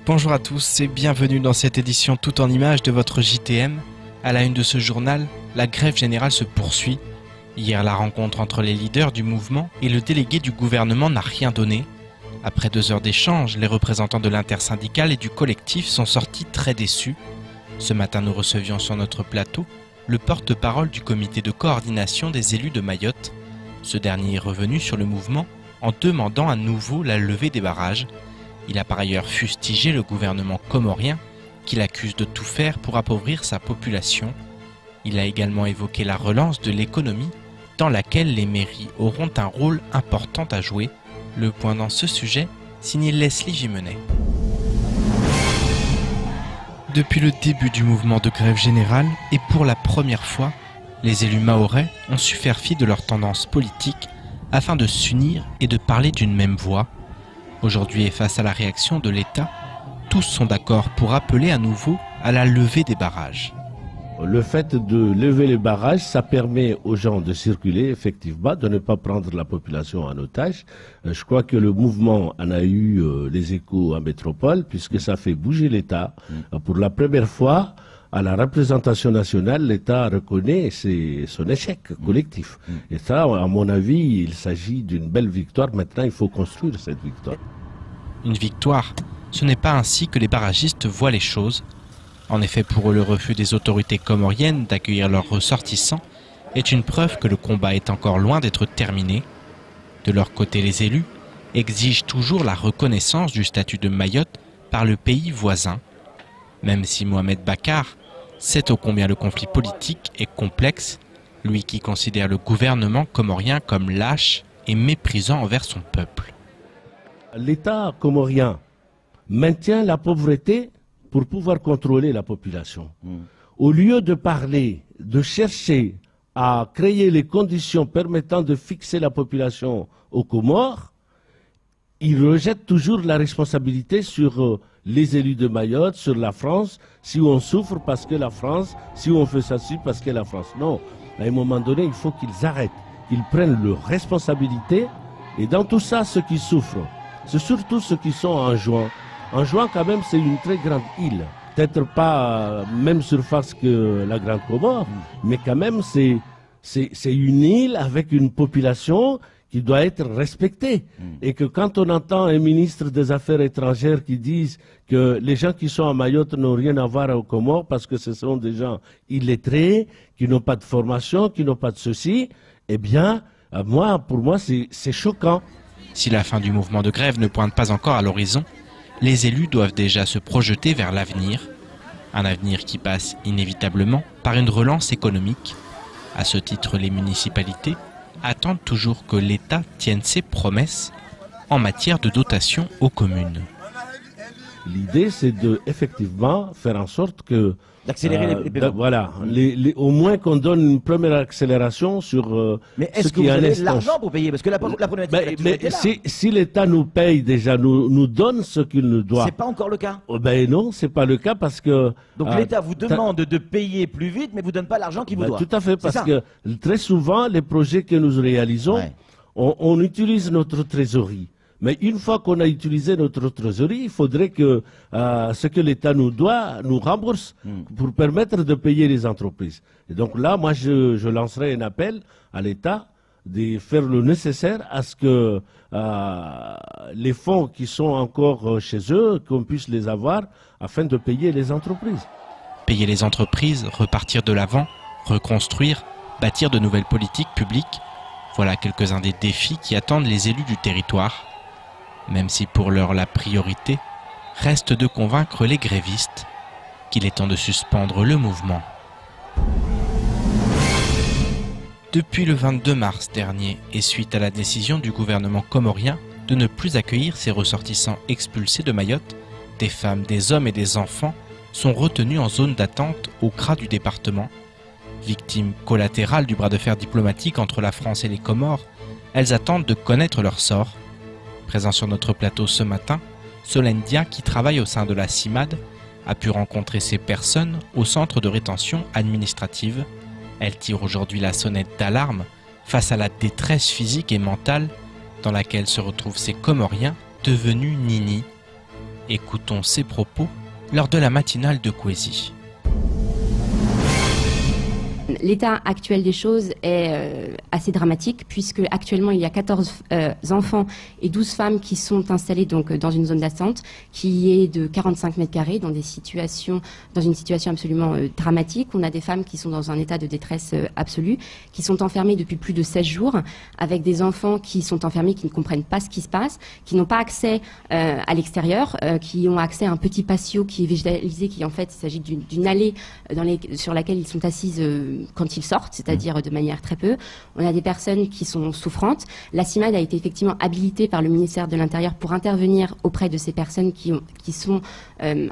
Bonjour à tous et bienvenue dans cette édition tout en images de votre JTM. À la une de ce journal, la grève générale se poursuit. Hier, la rencontre entre les leaders du mouvement et le délégué du gouvernement n'a rien donné. Après 2 heures d'échange, les représentants de l'intersyndicale et du collectif sont sortis très déçus. Ce matin, nous recevions sur notre plateau le porte-parole du comité de coordination des élus de Mayotte. Ce dernier est revenu sur le mouvement en demandant à nouveau la levée des barrages. Il a par ailleurs fustigé le gouvernement comorien qu'il accuse de tout faire pour appauvrir sa population. Il a également évoqué la relance de l'économie dans laquelle les mairies auront un rôle important à jouer. Le point dans ce sujet, signé Leslie Gimenet. Depuis le début du mouvement de grève générale et pour la première fois, les élus mahorais ont su faire fi de leur tendance politique afin de s'unir et de parler d'une même voix. Aujourd'hui et face à la réaction de l'État, tous sont d'accord pour appeler à nouveau à la levée des barrages. Le fait de lever les barrages, ça permet aux gens de circuler, effectivement, de ne pas prendre la population en otage. Je crois que le mouvement en a eu les échos en métropole, puisque ça fait bouger l'État. Pour la première fois, à la représentation nationale, l'État reconnaît son échec collectif. Et ça, à mon avis, il s'agit d'une belle victoire. Maintenant, il faut construire cette victoire. Une victoire, ce n'est pas ainsi que les barragistes voient les choses. En effet, pour eux, le refus des autorités comoriennes d'accueillir leurs ressortissants est une preuve que le combat est encore loin d'être terminé. De leur côté, les élus exigent toujours la reconnaissance du statut de Mayotte par le pays voisin. Même si Mohamed Bakar sait ô combien le conflit politique est complexe, lui qui considère le gouvernement comorien comme lâche et méprisant envers son peuple. L'État comorien maintient la pauvreté pour pouvoir contrôler la population. Au lieu de parler, de chercher à créer les conditions permettant de fixer la population aux Comores, il rejette toujours la responsabilité sur les élus de Mayotte, sur la France, si on souffre parce que la France, si on fait ça parce que la France. Non, à un moment donné, il faut qu'ils arrêtent, qu'ils prennent leurs responsabilités. Et dans tout ça, ceux qui souffrent, c'est surtout ceux qui sont en juin. En juin, quand même, c'est une très grande île. Peut-être pas même surface que la Grande Comore, mais quand même, c'est une île avec une population qui doit être respectée. Et que quand on entend un ministre des Affaires étrangères qui dise que les gens qui sont à Mayotte n'ont rien à voir aux Comores parce que ce sont des gens illettrés, qui n'ont pas de formation, qui n'ont pas de ceci, eh bien, pour moi, c'est choquant. Si la fin du mouvement de grève ne pointe pas encore à l'horizon, les élus doivent déjà se projeter vers l'avenir. Un avenir qui passe inévitablement par une relance économique. À ce titre, les municipalités attendent toujours que l'État tienne ses promesses en matière de dotation aux communes. L'idée, c'est de effectivement faire en sorte que d'accélérer les paiements. Voilà, au moins qu'on donne une première accélération sur mais est-ce que vous avez l'argent pour payer? Parce que la problématique mais si l'État nous paye déjà, nous donne ce qu'il nous doit. C'est pas encore le cas. Ben non, c'est pas le cas parce que... Donc l'État vous demande de payer plus vite, mais vous donne pas l'argent qu'il vous doit. Tout à fait, parce que très souvent, les projets que nous réalisons, on utilise notre trésorerie. Mais une fois qu'on a utilisé notre trésorerie, il faudrait que ce que l'État nous doit nous rembourse pour permettre de payer les entreprises. Et donc là, moi, je lancerai un appel à l'État de faire le nécessaire à ce que les fonds qui sont encore chez eux, qu'on puisse les avoir afin de payer les entreprises. Payer les entreprises, repartir de l'avant, reconstruire, bâtir de nouvelles politiques publiques, voilà quelques-uns des défis qui attendent les élus du territoire. Même si pour l'heure la priorité reste de convaincre les grévistes qu'il est temps de suspendre le mouvement. Depuis le 22 mars dernier et suite à la décision du gouvernement comorien de ne plus accueillir ses ressortissants expulsés de Mayotte, des femmes, des hommes et des enfants sont retenus en zone d'attente au CRA du département. Victimes collatérales du bras de fer diplomatique entre la France et les Comores, elles attendent de connaître leur sort. Présent sur notre plateau ce matin, Solène Dia, qui travaille au sein de la CIMAD, a pu rencontrer ces personnes au centre de rétention administrative. Elle tire aujourd'hui la sonnette d'alarme face à la détresse physique et mentale dans laquelle se retrouvent ces Comoriens devenus nini. Écoutons ses propos lors de la matinale de Kwesi. L'état actuel des choses est assez dramatique puisque actuellement il y a 14 enfants et 12 femmes qui sont installés donc dans une zone d'attente qui est de 45 mètres carrés dans une situation absolument dramatique. On a des femmes qui sont dans un état de détresse absolue, qui sont enfermées depuis plus de 16 jours avec des enfants qui sont enfermés, qui ne comprennent pas ce qui se passe, qui n'ont pas accès à l'extérieur, qui ont accès à un petit patio qui est végétalisé, qui en fait il s'agit d'une allée sur laquelle ils sont assises quand ils sortent, c'est-à-dire de manière très peu. On a des personnes qui sont souffrantes. La CIMAD a été effectivement habilitée par le ministère de l'Intérieur pour intervenir auprès de ces personnes qui sont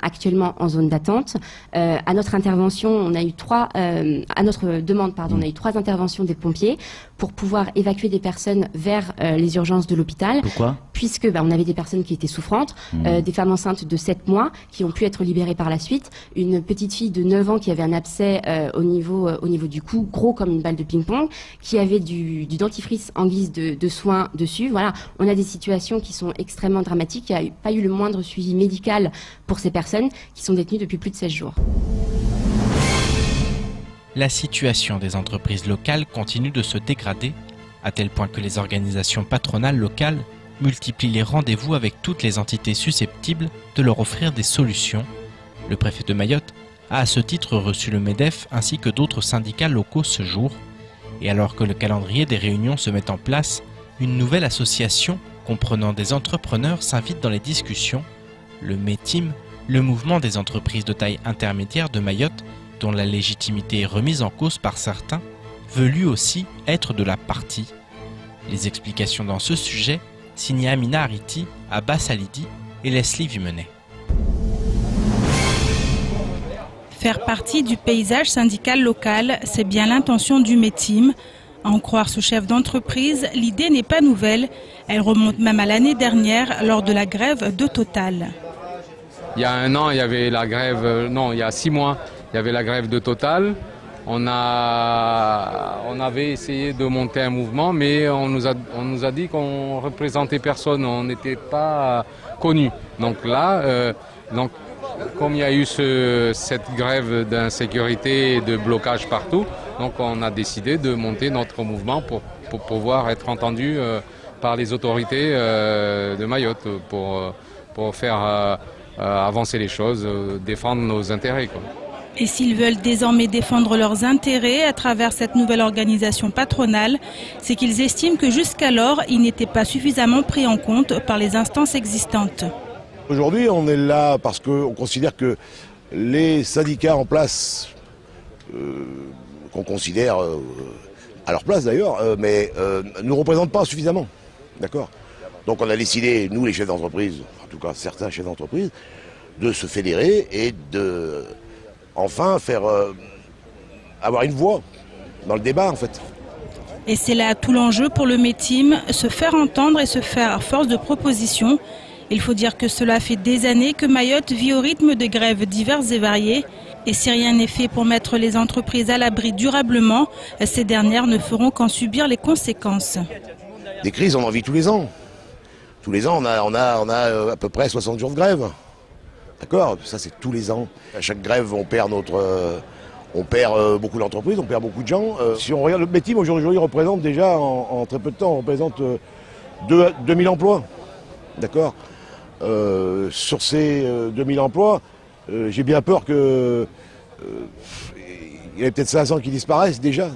actuellement en zone d'attente. À notre intervention, on a eu à notre demande, on a eu 3 interventions des pompiers pour pouvoir évacuer des personnes vers les urgences de l'hôpital. Pourquoi ? Puisque on avait des personnes qui étaient souffrantes, des femmes enceintes de 7 mois qui ont pu être libérées par la suite, une petite fille de 9 ans qui avait un abcès au niveau du cou, gros comme une balle de ping-pong, qui avait du dentifrice en guise de soins dessus. Voilà, on a des situations qui sont extrêmement dramatiques. Il n'y a pas eu le moindre suivi médical pour ces personnes qui sont détenues depuis plus de 16 jours. La situation des entreprises locales continue de se dégrader, à tel point que les organisations patronales locales multiplient les rendez-vous avec toutes les entités susceptibles de leur offrir des solutions. Le préfet de Mayotte a à ce titre reçu le MEDEF ainsi que d'autres syndicats locaux ce jour. Et alors que le calendrier des réunions se met en place, une nouvelle association comprenant des entrepreneurs s'invite dans les discussions, le METIM, le mouvement des entreprises de taille intermédiaire de Mayotte, dont la légitimité est remise en cause par certains, veut lui aussi être de la partie. Les explications dans ce sujet, signées Amina Ariti, Abbas Alidi et Leslie Vimenet. Faire partie du paysage syndical local, c'est bien l'intention du METIM. À en croire ce chef d'entreprise, l'idée n'est pas nouvelle. Elle remonte même à l'année dernière lors de la grève de Total. Il y a 1 an, il y avait la grève, il y a 6 mois, il y avait la grève de Total. On avait essayé de monter un mouvement, mais on nous a dit qu'on représentait personne, on n'était pas connus. Donc là, comme il y a eu cette grève d'insécurité et de blocage partout, donc on a décidé de monter notre mouvement pour pouvoir être entendu par les autorités de Mayotte, pour faire avancer les choses, défendre nos intérêts, quoi. Et s'ils veulent désormais défendre leurs intérêts à travers cette nouvelle organisation patronale, c'est qu'ils estiment que jusqu'alors, ils n'étaient pas suffisamment pris en compte par les instances existantes. Aujourd'hui, on est là parce qu'on considère que les syndicats en place, qu'on considère à leur place d'ailleurs, mais ne nous représentent pas suffisamment. D'accord ? Donc on a décidé, nous les chefs d'entreprise, en tout cas certains chefs d'entreprise, de se fédérer et de enfin avoir une voix dans le débat en fait. Et c'est là tout l'enjeu pour le METIM, se faire entendre et se faire à force de propositions. Il faut dire que cela fait des années que Mayotte vit au rythme de grèves diverses et variées. Et si rien n'est fait pour mettre les entreprises à l'abri durablement, ces dernières ne feront qu'en subir les conséquences. Des crises, on en vit tous les ans. Tous les ans, on a à peu près 60 jours de grève. D'accord ? Ça, c'est tous les ans. À chaque grève, on perd beaucoup d'entreprises, on perd beaucoup de gens. Si on regarde le METIM, aujourd'hui, représente déjà, en très peu de temps, on représente 2000 emplois. D'accord ? Sur ces 2000 emplois, j'ai bien peur qu'il y ait peut-être 500 qui disparaissent déjà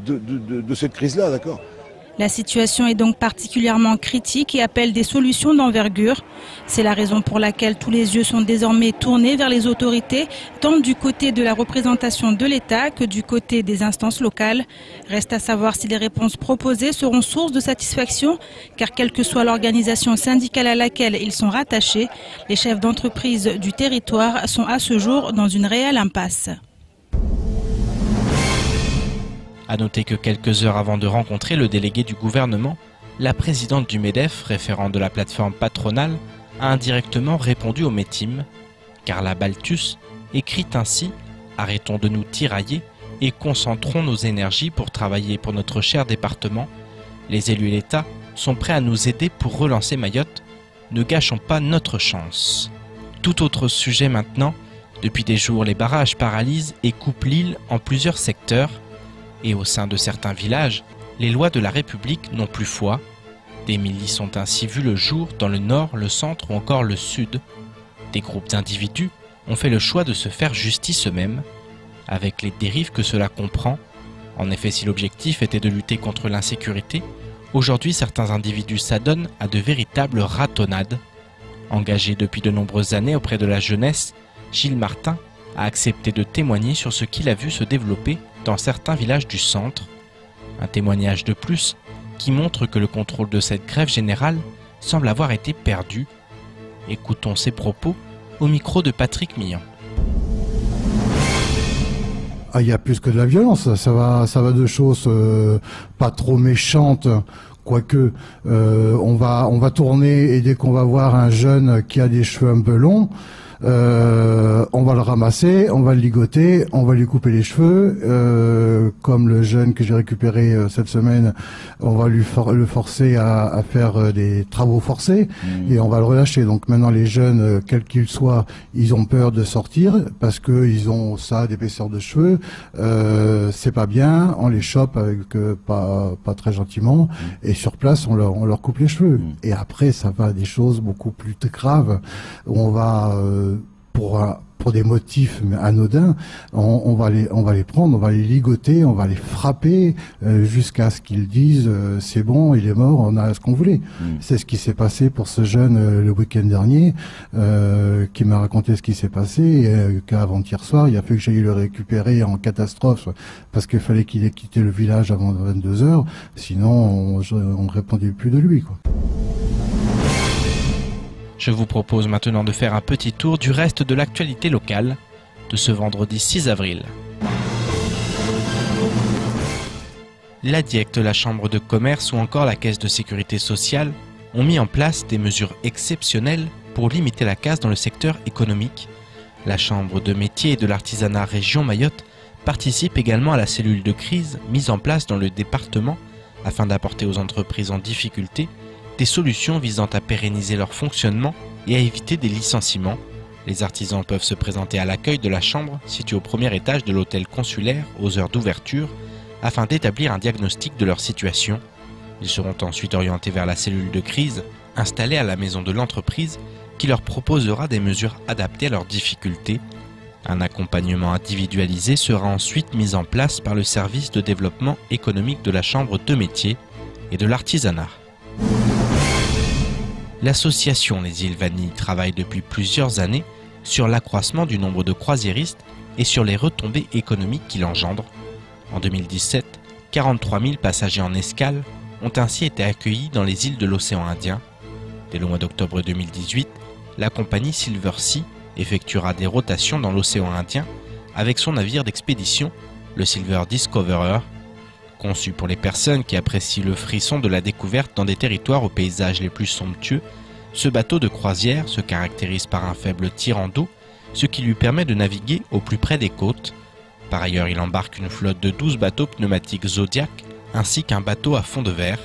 de cette crise-là, d'accord ? La situation est donc particulièrement critique et appelle des solutions d'envergure. C'est la raison pour laquelle tous les yeux sont désormais tournés vers les autorités, tant du côté de la représentation de l'État que du côté des instances locales. Reste à savoir si les réponses proposées seront source de satisfaction, car quelle que soit l'organisation syndicale à laquelle ils sont rattachés, les chefs d'entreprise du territoire sont à ce jour dans une réelle impasse. A noter que quelques heures avant de rencontrer le délégué du gouvernement, la présidente du MEDEF, référent de la plateforme patronale, a indirectement répondu au METIM. Carla Baltus écrit ainsi « Arrêtons de nous tirailler et concentrons nos énergies pour travailler pour notre cher département. Les élus et l'État sont prêts à nous aider pour relancer Mayotte. Ne gâchons pas notre chance. » Tout autre sujet maintenant. Depuis des jours, les barrages paralysent et coupent l'île en plusieurs secteurs. Et au sein de certains villages, les lois de la République n'ont plus foi. Des milices ont ainsi vu le jour dans le nord, le centre ou encore le sud. Des groupes d'individus ont fait le choix de se faire justice eux-mêmes, avec les dérives que cela comprend. En effet, si l'objectif était de lutter contre l'insécurité, aujourd'hui certains individus s'adonnent à de véritables ratonnades. Engagé depuis de nombreuses années auprès de la jeunesse, Gilles Martin a accepté de témoigner sur ce qu'il a vu se développer dans certains villages du centre. Un témoignage de plus qui montre que le contrôle de cette grève générale semble avoir été perdu. Écoutons ses propos au micro de Patrick Millon. Ah, il y a plus que de la violence, ça va de choses pas trop méchantes, quoique on va tourner et dès qu'on va voir un jeune qui a des cheveux un peu longs, on va le ramasser, on va le ligoter, on va lui couper les cheveux, comme le jeune que j'ai récupéré cette semaine, on va le forcer à faire des travaux forcés et on va le relâcher. Donc maintenant les jeunes, quels qu'ils soient, ils ont peur de sortir parce que ils ont ça d'épaisseur de cheveux, c'est pas bien, on les chope avec pas très gentiment et sur place on leur coupe les cheveux. Et après ça va à des choses beaucoup plus graves où on va pour des motifs anodins, on va les prendre, on va les ligoter, on va les frapper jusqu'à ce qu'ils disent c'est bon, il est mort, on a ce qu'on voulait. C'est ce qui s'est passé pour ce jeune le week-end dernier qui m'a raconté ce qui s'est passé qu'avant-hier soir, il a fallu que j'aille le récupérer en catastrophe parce qu'il fallait qu'il ait quitté le village avant 22h, sinon on ne répondait plus de lui, quoi. Je vous propose maintenant de faire un petit tour du reste de l'actualité locale de ce vendredi 6 avril. La DIECT, la Chambre de commerce ou encore la Caisse de sécurité sociale ont mis en place des mesures exceptionnelles pour limiter la casse dans le secteur économique. La Chambre de métier et de l'artisanat région Mayotte participe également à la cellule de crise mise en place dans le département afin d'apporter aux entreprises en difficulté des solutions visant à pérenniser leur fonctionnement et à éviter des licenciements. Les artisans peuvent se présenter à l'accueil de la chambre située au premier étage de l'hôtel consulaire aux heures d'ouverture afin d'établir un diagnostic de leur situation. Ils seront ensuite orientés vers la cellule de crise installée à la maison de l'entreprise qui leur proposera des mesures adaptées à leurs difficultés. Un accompagnement individualisé sera ensuite mis en place par le service de développement économique de la Chambre de métier et de l'artisanat. L'association Les Îles Vanille travaille depuis plusieurs années sur l'accroissement du nombre de croisiéristes et sur les retombées économiques qu'il engendre. En 2017, 43 000 passagers en escale ont ainsi été accueillis dans les îles de l'océan Indien. Dès le mois d'octobre 2018, la compagnie Silver Sea effectuera des rotations dans l'océan Indien avec son navire d'expédition, le Silver Discoverer. Conçu pour les personnes qui apprécient le frisson de la découverte dans des territoires aux paysages les plus somptueux, ce bateau de croisière se caractérise par un faible tirant d'eau, ce qui lui permet de naviguer au plus près des côtes. Par ailleurs, il embarque une flotte de 12 bateaux pneumatiques Zodiac, ainsi qu'un bateau à fond de verre.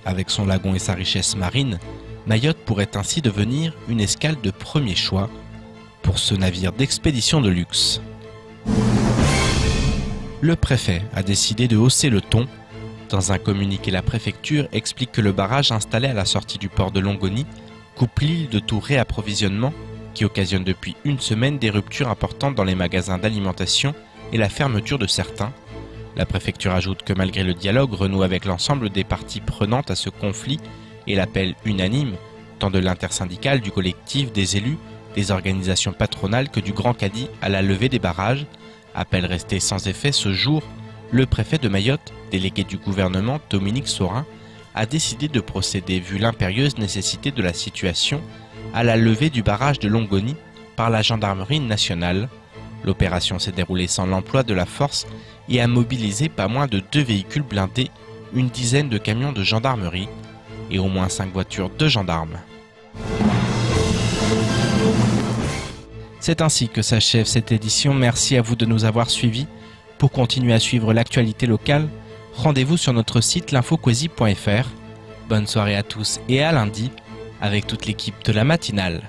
Avec son lagon et sa richesse marine, Mayotte pourrait ainsi devenir une escale de premier choix pour ce navire d'expédition de luxe. Le préfet a décidé de hausser le ton. Dans un communiqué, la préfecture explique que le barrage installé à la sortie du port de Longoni coupe l'île de tout réapprovisionnement qui occasionne depuis une semaine des ruptures importantes dans les magasins d'alimentation et la fermeture de certains. La préfecture ajoute que malgré le dialogue renoué avec l'ensemble des parties prenantes à ce conflit et l'appel unanime, tant de l'intersyndicale, du collectif, des élus, des organisations patronales que du Grand Cadi à la levée des barrages, appel resté sans effet ce jour, le préfet de Mayotte, délégué du gouvernement Dominique Saurin, a décidé de procéder, vu l'impérieuse nécessité de la situation, à la levée du barrage de Longoni par la gendarmerie nationale. L'opération s'est déroulée sans l'emploi de la force et a mobilisé pas moins de 2 véhicules blindés, une dizaine de camions de gendarmerie et au moins 5 voitures de gendarmes. C'est ainsi que s'achève cette édition. Merci à vous de nous avoir suivis. Pour continuer à suivre l'actualité locale, rendez-vous sur notre site l'infoquesi.fr. Bonne soirée à tous et à lundi avec toute l'équipe de la matinale.